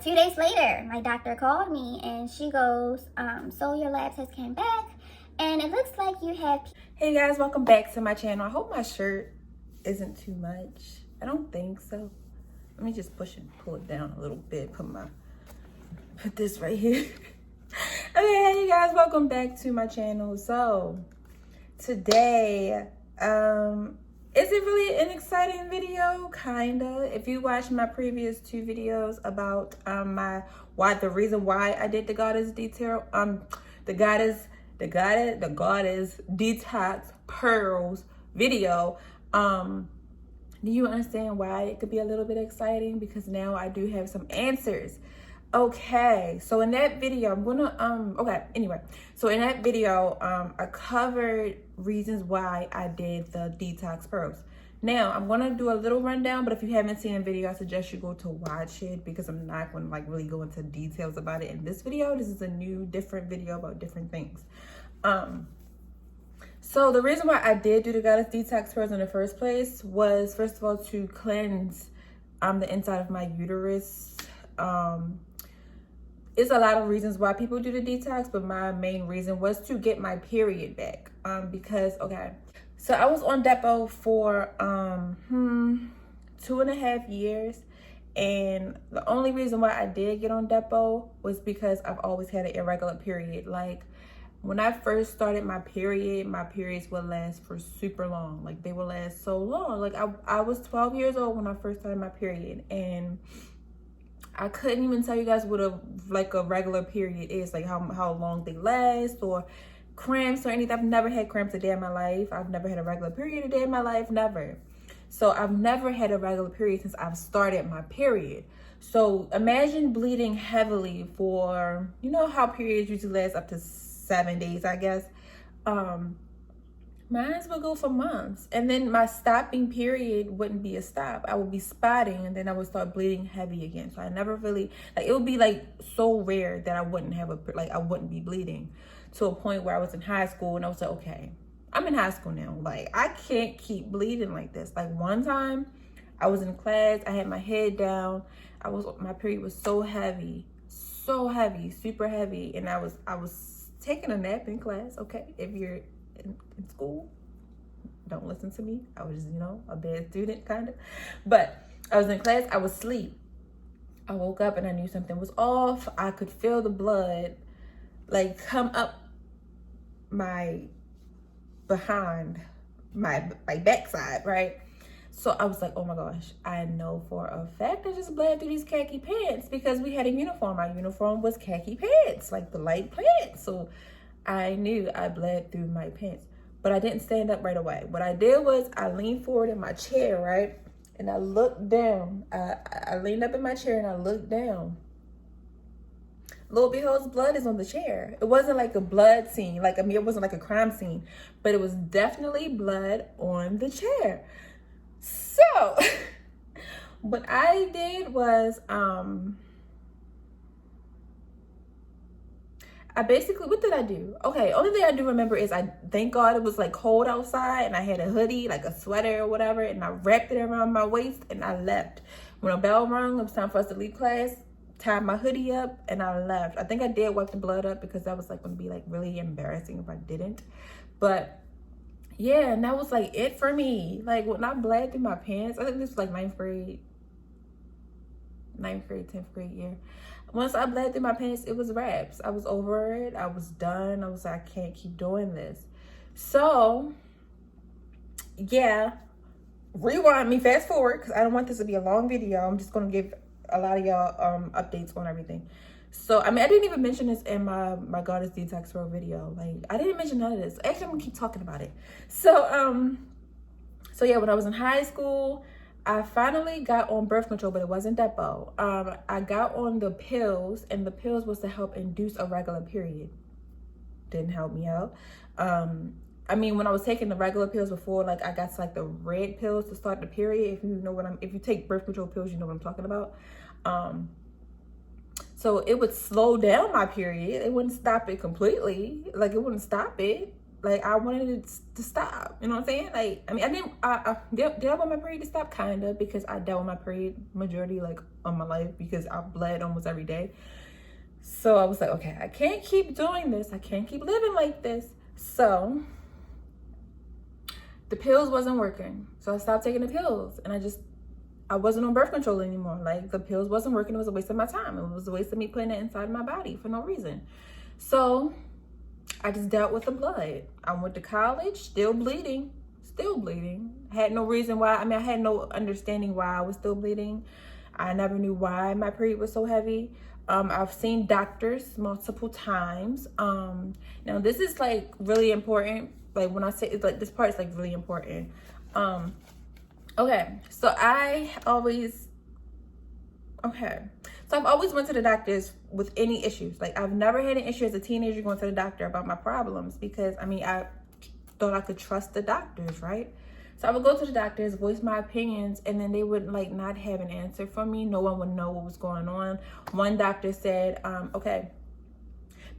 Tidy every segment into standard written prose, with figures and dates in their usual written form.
2 days later, my doctor called me and she goes, so your lab test came back and it looks like you have... Hey guys, welcome back to my channel. I hope my shirt isn't too much. I don't think so. Let me just pull it down a little bit. Put this right here. Okay, hey you guys, welcome back to my channel. So today, is it really an exciting video? Kinda. If you watched my previous 2 videos about the reason why I did the goddess detox pearls video, do you understand why it could be a little bit exciting? Because now I do have some answers. Okay, so in that video, I'm gonna so in that video, I covered reasons why I did the detox pearls. Now I'm gonna do a little rundown, but if you haven't seen the video, I suggest you go to watch it because I'm not gonna like really go into details about it in this video. This is a new, different video about different things. So the reason why I did do the goddess detox pearls in the first place was, first of all, to cleanse the inside of my uterus. It's a lot of reasons why people do the detox, but my main reason was to get my period back. Because, okay, so I was on Depo for 2.5 years. And the only reason why I did get on Depo was because I've always had an irregular period. Like, when I first started my periods would last for super long. Like, they would last so long. Like, I was 12 years old when I first started my period. And I couldn't even tell you guys what a regular period is, like how long they last, or cramps or anything. I've never had cramps a day in my life. I've never had a regular period a day in my life, never. So I've never had a regular period since I've started my period. So imagine bleeding heavily for, you know how periods usually last up to 7 days, I guess. Mine would go for months, and then my stopping period wouldn't be a stop. I would be spotting, and then I would start bleeding heavy again. So I never really, like, it would be like so rare that I wouldn't have I wouldn't be bleeding, to a point where I was in high school and I was like, okay, I'm in high school now. Like, I can't keep bleeding like this. Like, one time I was in class, I had my head down. My period was so heavy, super heavy, and I was taking a nap in class. Okay, if you're in school, don't listen to me. I was, a bad student, kind of. But I was in class, I was asleep. I woke up and I knew something was off. I could feel the blood like come up my behind my backside, right? So I was like, oh my gosh, I know for a fact I just bled through these khaki pants, because we had a uniform. Our uniform was khaki pants, like the light pants. So I knew I bled through my pants, but I didn't stand up right away. What I did was I leaned forward in my chair, right? And I looked down. I leaned up in my chair and I looked down. Little Behold's blood is on the chair. It wasn't like a blood scene. It wasn't like a crime scene, but it was definitely blood on the chair. So what I did was, what did I do? Okay, only thing I do remember is thank God it was like cold outside, and I had a hoodie, like a sweater or whatever, and I wrapped it around my waist and I left. When a bell rung, it was time for us to leave class, tied my hoodie up and I left. I think I did wipe the blood up because that was like going to be like really embarrassing if I didn't. But yeah, and that was like it for me. Like, when I bled through my pants, I think this was like 9th grade, 10th grade year. Once I bled through my pants, it was wraps. I was over it. I was done. I was like, I can't keep doing this. So, yeah, rewind me, fast forward, because I don't want this to be a long video. I'm just going to give a lot of y'all updates on everything. So, I didn't even mention this in my goddess detox pearl video. Like, I didn't mention none of this. Actually, I'm going to keep talking about it. So, yeah, when I was in high school, I finally got on birth control, but it wasn't Depo. I got on the pills, and the pills was to help induce a regular period. Didn't help me out. When I was taking the regular pills before, like, I got like the red pills to start the period. If you take birth control pills, you know what I'm talking about. So it would slow down my period. It wouldn't stop it completely. Like, it wouldn't stop it, Like, I wanted it to stop. You know what I'm saying? Like, I mean, did I want my period to stop? Kind of, because I dealt with my period majority, like, of my life, because I bled almost every day. So I was like, okay, I can't keep doing this. I can't keep living like this. So the pills wasn't working. So I stopped taking the pills, and I wasn't on birth control anymore. Like, the pills wasn't working. It was a waste of my time. It was a waste of me putting it inside my body for no reason. So I just dealt with the blood. I went to college, still bleeding. Had no reason why. I mean, I had no understanding why I was still bleeding. I never knew why my period was so heavy. I've seen doctors multiple times. Now this is like really important. Like, when I say it's like, this part is like really important. Okay, so I've always went to the doctors with any issues. Like, I've never had an issue as a teenager going to the doctor about my problems, because I mean, I thought I could trust the doctors, right? So I would go to the doctors, voice my opinions, and then they would like not have an answer for me. No one would know what was going on. One doctor said, okay,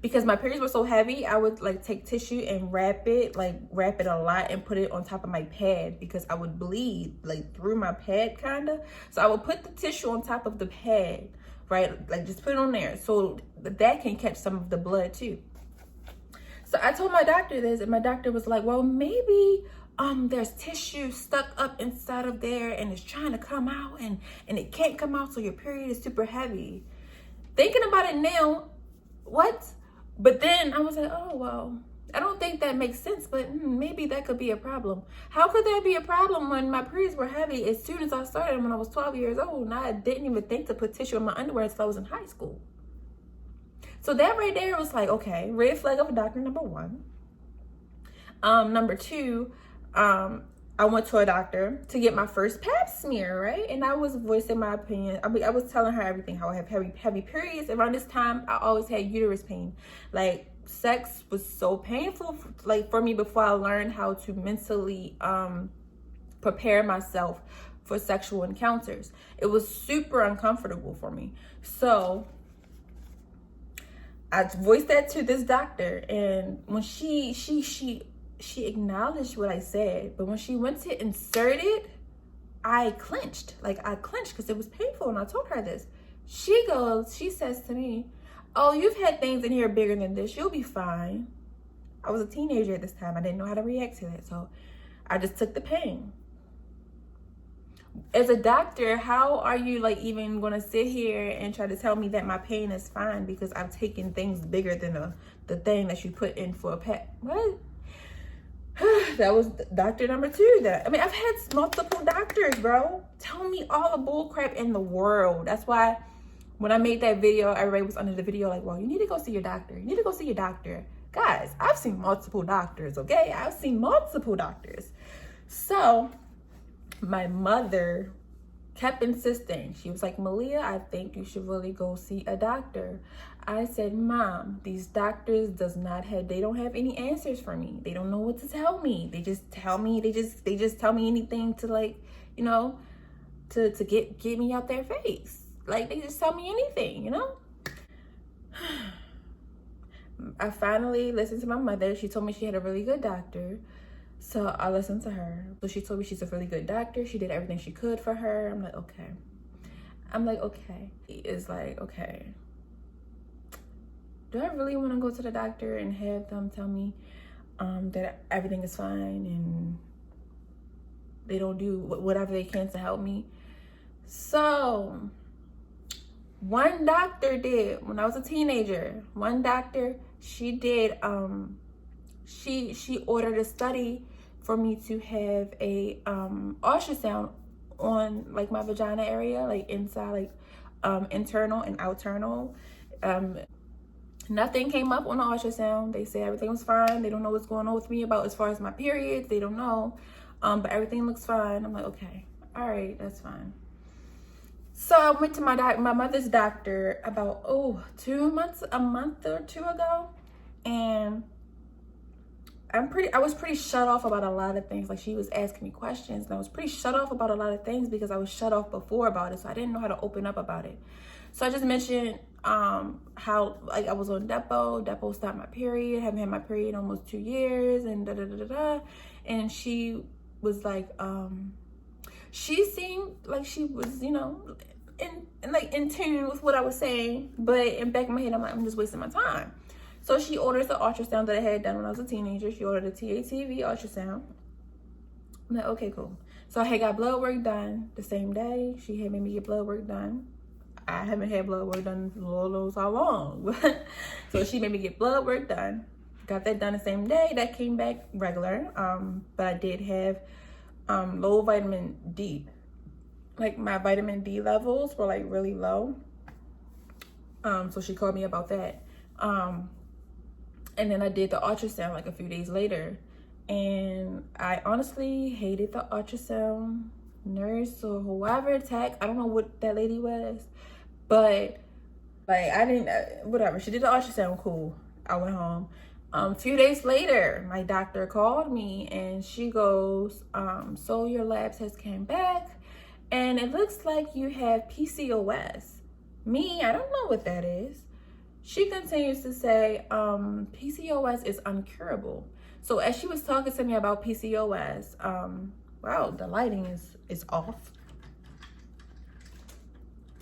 because my periods were so heavy, I would like take tissue and wrap it a lot and put it on top of my pad, because I would bleed like through my pad kind of. So I would put the tissue on top of the pad, right? Like, just put it on there so that can catch some of the blood too. So I told my doctor this, and my doctor was like, well, maybe there's tissue stuck up inside of there and it's trying to come out and it can't come out, so your period is super heavy. Thinking about it now, what? But then I was like, oh, well, I don't think that makes sense, but maybe that could be a problem. How could that be a problem when my periods were heavy as soon as I started when I was 12 years old, and I didn't even think to put tissue in my underwear until I was in high school? So that right there was like, okay, red flag of a doctor, number one. Number two, I went to a doctor to get my first pap smear, right? And I was voicing my opinion. I mean, I was telling her everything, how I have heavy periods. Around this time, I always had uterus pain. Like, sex was so painful, like, for me, before I learned how to mentally prepare myself for sexual encounters. It was super uncomfortable for me. So I voiced that to this doctor, and when she acknowledged what I said, but when she went to insert it, I clenched. Like, I clenched because it was painful, and I told her this. She says to me, oh, you've had things in here bigger than this. You'll be fine. I was a teenager at this time. I didn't know how to react to that, so I just took the pain. As a doctor, how are you like even going to sit here and try to tell me that my pain is fine because I've taken things bigger than the thing that you put in for a pet? What? That was doctor number two. I've had multiple doctors, bro. Tell me all the bull crap in the world. That's why when I made that video, everybody was under the video like, well, you need to go see your doctor. You need to go see your doctor. Guys, I've seen multiple doctors, okay? I've seen multiple doctors. So my mother kept insisting. She was like, Malia, I think you should really go see a doctor. I said, Mom, these doctors they don't have any answers for me. They don't know what to tell me. They just tell me, they just tell me anything to, like, you know, to get me out their face. Like, they just tell me anything, you know? I finally listened to my mother. She told me she had a really good doctor. So I listened to her. So she told me she's a really good doctor. She did everything she could for her. I'm like, okay. It's like, okay. Do I really want to go to the doctor and have them tell me that everything is fine and they don't do whatever they can to help me? So one doctor did, when I was a teenager, she did, she ordered a study for me to have a ultrasound on like my vagina area, like inside, like internal and outernal. Nothing came up on the ultrasound. They said everything was fine. They don't know what's going on with me about as far as my periods. They don't know, but everything looks fine. I'm like, okay, all right, that's fine. So I went to my mother's doctor about a month or two ago, and I was pretty shut off about a lot of things. Like, she was asking me questions, and I was pretty shut off about a lot of things because I was shut off before about it, so I didn't know how to open up about it. So I just mentioned how how like I was on Depo stopped my period, haven't had my period almost 2 years, and and she was like, she seemed like she was, in tune with what I was saying, but in back of my head, I'm like, I'm just wasting my time. So she ordered the ultrasound that I had done when I was a teenager. She ordered a TATV ultrasound. I'm like, okay, cool. So I had got blood work done the same day. She had made me get blood work done. I haven't had blood work done for Lord knows how long. So she made me get blood work done. Got that done the same day. That came back regular. But I did have low vitamin D. Like my vitamin D levels were like really low. So she called me about that. And then I did the ultrasound like a few days later. And I honestly hated the ultrasound nurse or whoever tech. I don't know what that lady was. But like I didn't, whatever. She did the ultrasound, cool. I went home. A few days later, my doctor called me and she goes, so your lab test came back and it looks like you have PCOS. Me, I don't know what that is. She continues to say, PCOS is uncurable. So as she was talking to me about PCOS, wow, the lighting is off.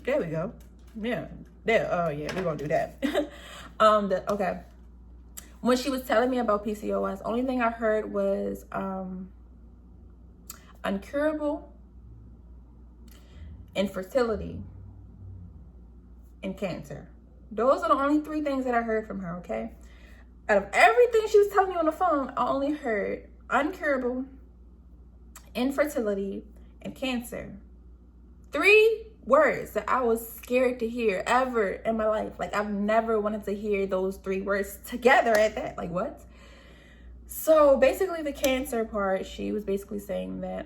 There we go. Yeah, there. Oh yeah, we're gonna do that. Okay. When she was telling me about PCOS, only thing I heard was uncurable, infertility, and cancer. Those are the only 3 things that I heard from her, okay? Out of everything she was telling me on the phone, I only heard uncurable, infertility, and cancer. 3 words that I was scared to hear ever in my life. Like, I've never wanted to hear those 3 words together at that. Like, what? So basically the cancer part, she was basically saying that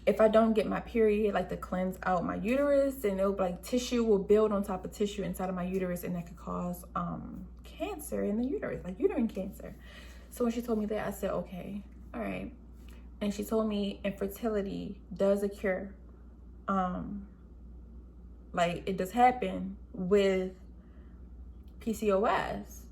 if I don't get my period, like to cleanse out my uterus, and it'll like tissue will build on top of tissue inside of my uterus, and that could cause cancer in the uterus, like uterine cancer. So when she told me that, I said, okay, all right. And she told me infertility does occur. Like it does happen with PCOS.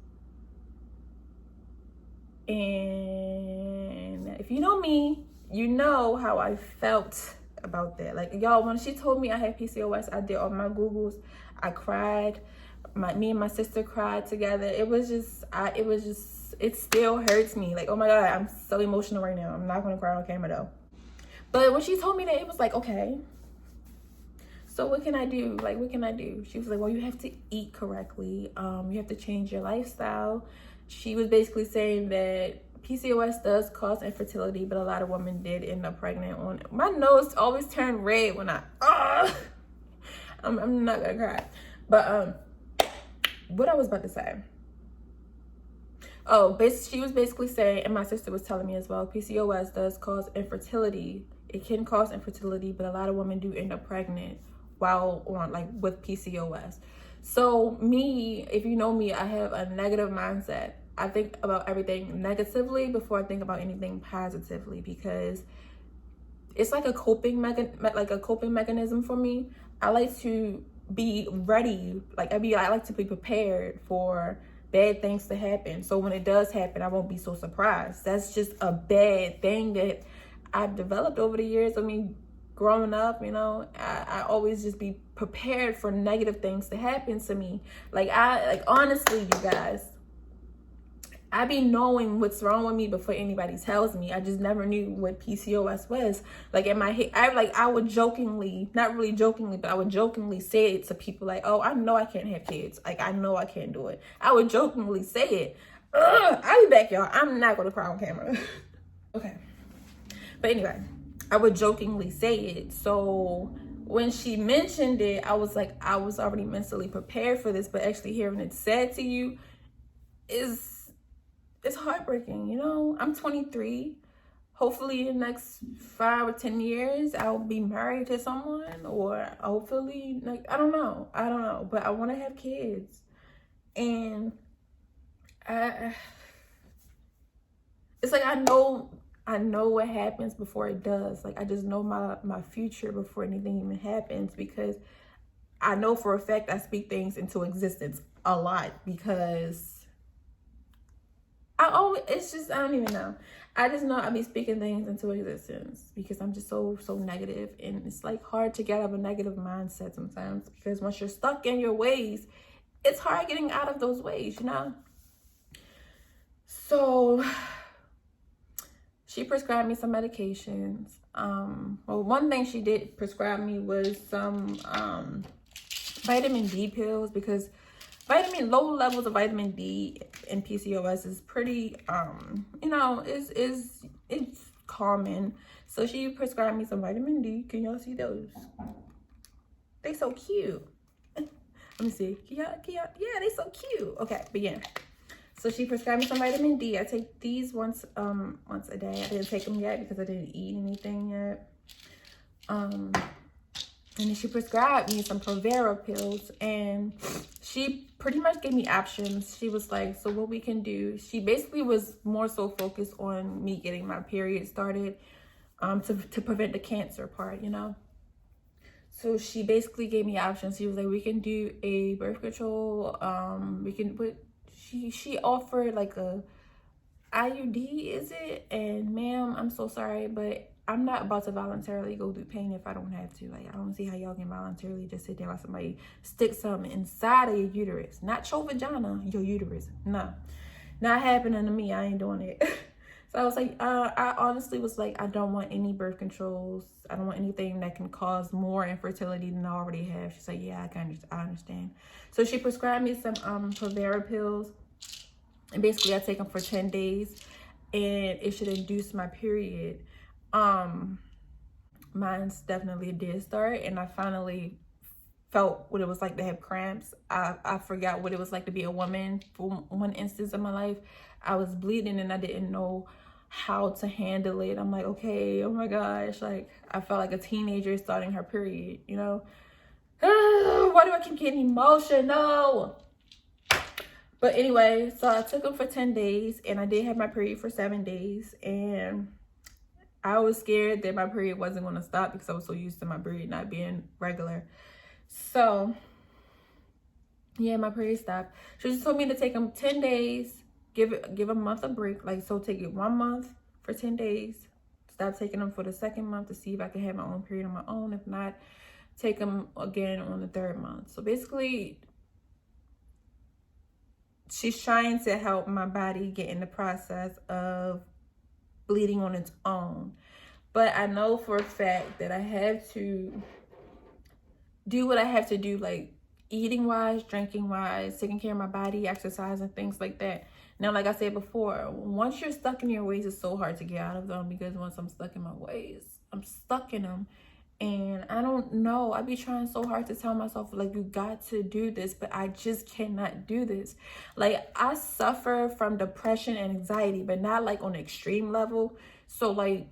And if you know me, you know how I felt about that. Like, y'all, when she told me I had PCOS, I did all my Googles. I cried. Me and my sister cried together. It still hurts me. Like, oh my God, I'm so emotional right now. I'm not going to cry on camera though. But when she told me that, it was like, okay, so what can I do? Like, what can I do? She was like, well, you have to eat correctly. You have to change your lifestyle. She was basically saying that PCOS does cause infertility, but a lot of women did end up pregnant. On my nose always turned red when I'm not gonna cry. But what I was about to say. Oh, she was basically saying, and my sister was telling me as well, PCOS does cause infertility. It can cause infertility, but a lot of women do end up pregnant while on with PCOS. So me, if you know me, I have a negative mindset. I think about everything negatively before I think about anything positively, because it's like a coping mechanism for me. I like to be ready. I like to be prepared for bad things to happen. So when it does happen, I won't be so surprised. That's just a bad thing that I've developed over the years. I mean, growing up, I always just be prepared for negative things to happen to me. Honestly, you guys, I be knowing what's wrong with me before anybody tells me. I just never knew what PCOS was. Like in my head, I would jokingly, not really jokingly, but I would jokingly say it to people like, oh, I know I can't have kids. Like, I know I can't do it. I would jokingly say it. I'll be back, y'all. I'm not going to cry on camera. Okay. But anyway, I would jokingly say it. So when she mentioned it, I was like, I was already mentally prepared for this, but actually hearing it said to you it's heartbreaking. I'm 23. Hopefully in the next 5 or 10 years, I'll be married to someone, or hopefully, I don't know, but I want to have kids. And it's like, I know what happens before it does. Like, I just know my future before anything even happens, because I know for a fact I speak things into existence a lot because it's just, I don't even know. I just know I be speaking things into existence because I'm just so negative, and it's like hard to get out of a negative mindset sometimes, because once you're stuck in your ways, it's hard getting out of those ways, you know? So she prescribed me some medications. Well, one thing she did prescribe me was some vitamin D pills, because low levels of vitamin D in PCOS is pretty you know, it's common. So she prescribed me some vitamin D. Can y'all see those? They so cute. Let me see. Can y'all? Yeah, they so cute. Okay, but yeah. So she prescribed me some vitamin D. I take these once a day. I didn't take them yet because I didn't eat anything yet. And then she prescribed me some Provera pills, and she pretty much gave me options. She was like, so what we can do, she basically was more so focused on me getting my period started, to prevent the cancer part, you know? So she basically gave me options. She was like, we can do a birth control, we can put, she offered like a IUD, is it? And ma'am, I'm so sorry, but I'm not about to voluntarily go through pain if I don't have to. Like, I don't see how y'all can voluntarily just sit there while somebody sticks something inside of your uterus. Not your vagina, your uterus. No, not happening to me. I ain't doing it. So I was like, I honestly was like, I don't want any birth controls. I don't want anything that can cause more infertility than I already have. She's like, yeah, I understand. So she prescribed me some Provera pills. And basically I take them for 10 days, and it should induce my period. Mine's definitely did start, and I finally felt what it was like to have cramps. I forgot what it was like to be a woman. For one instance in my life, I was bleeding and I didn't know how to handle it. I'm like, okay, oh my gosh, like I felt like a teenager starting her period, you know? Why do I keep getting emotional? But anyway, so I took them for 10 days, and I did have my period for 7 days, and I was scared that my period wasn't going to stop because I was so used to my period not being regular. So yeah, my period stopped. She just told me to take them 10 days, give a month a break. Like, so take it 1 month for 10 days, stop taking them for the second month to see if I can have my own period on my own. If not, take them again on the 3rd month. So basically, she's trying to help my body get in the process of bleeding on its own. But I know for a fact that I have to do what I have to do, like eating wise, drinking wise, taking care of my body, exercise, and things like that. Now, like I said before, once you're stuck in your ways, it's so hard to get out of them, because once I'm stuck in my ways, I'm stuck in them. And I don't know, I be trying so hard to tell myself, like, you got to do this, but I just cannot do this. Like, I suffer from depression and anxiety, but not like on an extreme level. So like,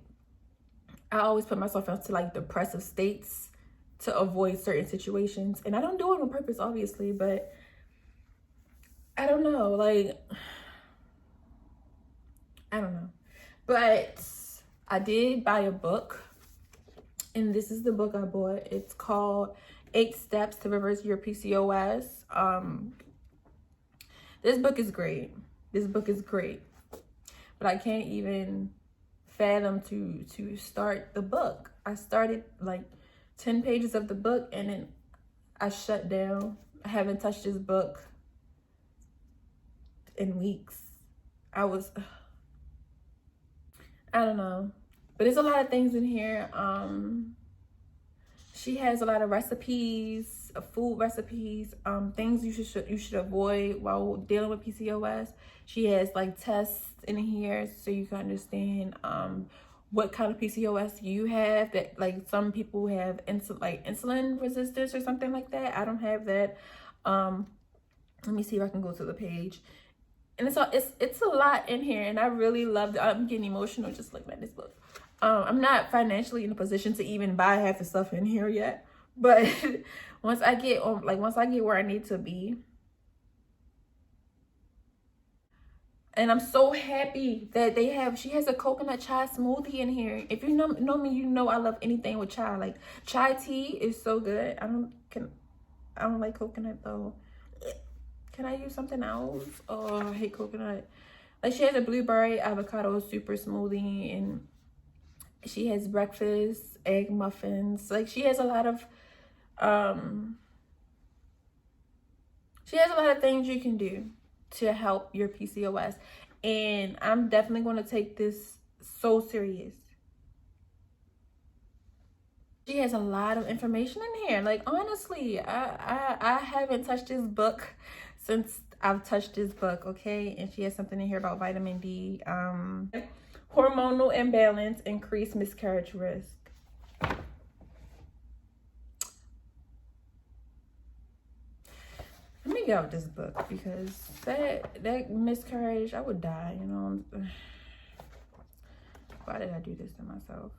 I always put myself into like depressive states to avoid certain situations, and I don't do it on purpose, obviously, but I don't know, like, I don't know. But I did buy a book, and this is the book I bought. It's called 8 Steps to Reverse Your PCOS. This book is great. But I can't even fathom to start the book. I started like 10 pages of the book, and then I shut down. I haven't touched this book in weeks. I don't know. But there's a lot of things in here. She has a lot of recipes, food recipes, things you should avoid while dealing with PCOS. She has like tests in here so you can understand what kind of PCOS you have. That, like, some people have insulin resistance or something like that. I don't have that. Let me see if I can go to the page. And it's a lot in here, and I really loved it. I'm getting emotional just looking at this book. I'm not financially in a position to even buy half the stuff in here yet, but once I get where I need to be, and I'm so happy that she has a coconut chai smoothie in here. If you know me, you know I love anything with chai. Like, chai tea is so good. I don't like coconut though. Can I use something else? Oh, I hate coconut. Like, she has a blueberry avocado super smoothie, and she has breakfast egg muffins. Like, she has a lot of things you can do to help your PCOS, and I'm definitely going to take this so serious. She has a lot of information in here. Like, honestly, I haven't touched this book since I've touched this book, okay? And she has something in here about vitamin D, hormonal imbalance, increased miscarriage risk. Let me get out this book, because that miscarriage, I would die, you know. Why did I do this to myself?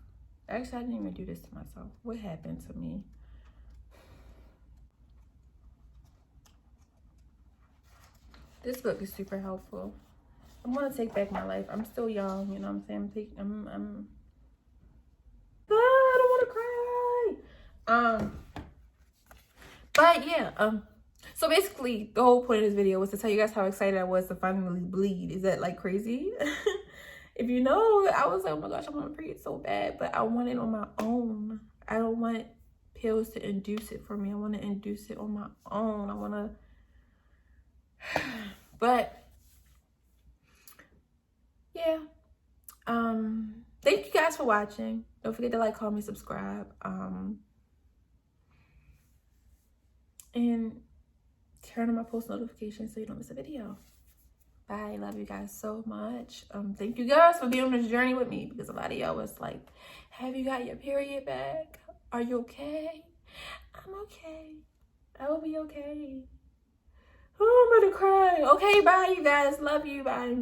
Actually, I didn't even do this to myself. What happened to me? This book is super helpful. I want to take back my life. I'm still young, you know what I'm saying? I don't want to cry. But yeah, so basically the whole point of this video was to tell you guys how excited I was to finally bleed. Is that like crazy? If you know, I was like, oh my gosh, I want to period so bad, but I want it on my own. I don't want pills to induce it for me. I want to induce it on my own. I want to, but yeah. Thank you guys for watching. Don't forget to like, comment, subscribe, and turn on my post notifications so you don't miss a video. Bye. Love you guys so much. Thank you guys for being on this journey with me, because a lot of y'all was like, have you got your period back? Are you okay? I'm okay. I will be okay. Oh, I'm gonna cry. Okay, bye you guys. Love you. Bye.